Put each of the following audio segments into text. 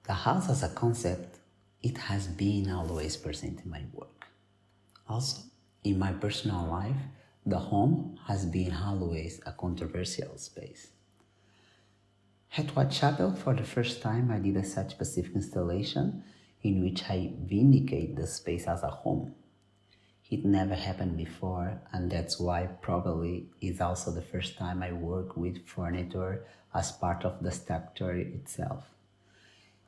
The house as a concept, it has been always present in my work. Also, in my personal life, the home has been always a controversial space. At Whitechapel, for the first time, I did a such specific installation in which I vindicate the space as a home. It never happened before, and that's why probably is also the first time I work with furniture as part of the structure itself.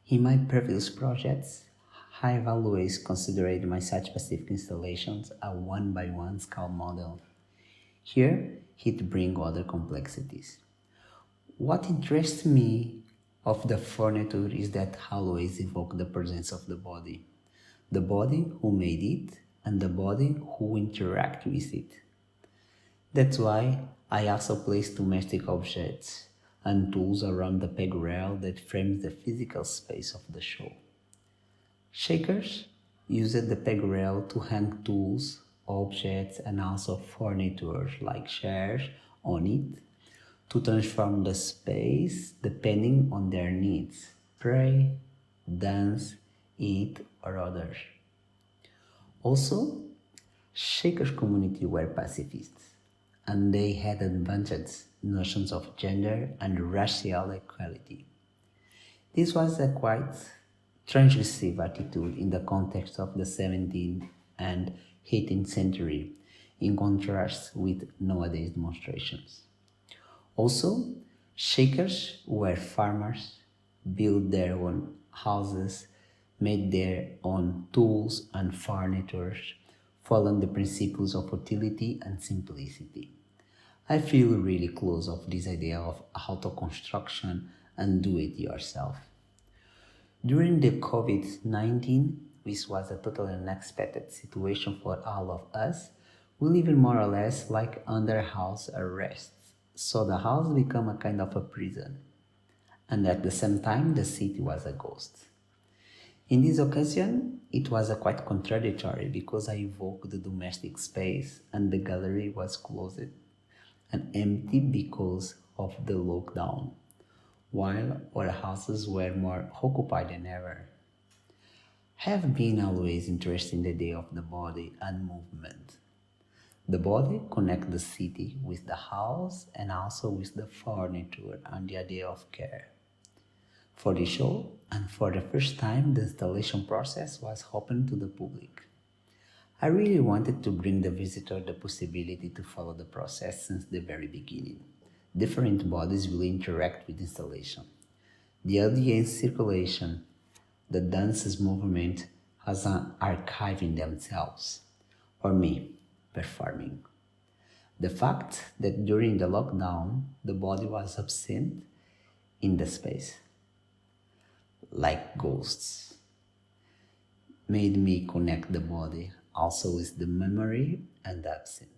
In my previous projects, I have always considered my such specific installations a one-by-one scale model. Here, it brings other complexities. What interests me of the furniture is that always evoke the presence of the body who made it and the body who interact with it. That's why I also place domestic objects and tools around the pegrail that frames the physical space of the show. Shakers used the pegrail to hang tools, objects, and also furniture like chairs on it to transform the space depending on their needs: pray, dance, eat, or others. Also, Shakers community were pacifists, and they had advanced notions of gender and racial equality. This was a quite transgressive attitude in the context of the 17th and 18th century, in contrast with nowadays demonstrations. Also, Shakers were farmers, built their own houses, made their own tools and furniture, following the principles of utility and simplicity. I feel really close of this idea of auto-construction and do-it-yourself. During the COVID-19, which was a totally unexpected situation for all of us, we live more or less like under house arrest. So the house became a kind of a prison, and at the same time the city was a ghost. In this occasion, it was a quite contradictory because I evoked the domestic space and the gallery was closed and empty because of the lockdown, while our houses were more occupied than ever. I have been always interested in the idea of the body and movement. The body connects the city with the house and also with the furniture and the idea of care. For the show, and for the first time, the installation process was open to the public. I really wanted to bring the visitor the possibility to follow the process since the very beginning. Different bodies will interact with installation. The audience circulation, the dances movement as an archive in themselves, or me performing. The fact that during the lockdown, the body was absent in the space, like ghosts, made me connect the body also with the memory and the absent.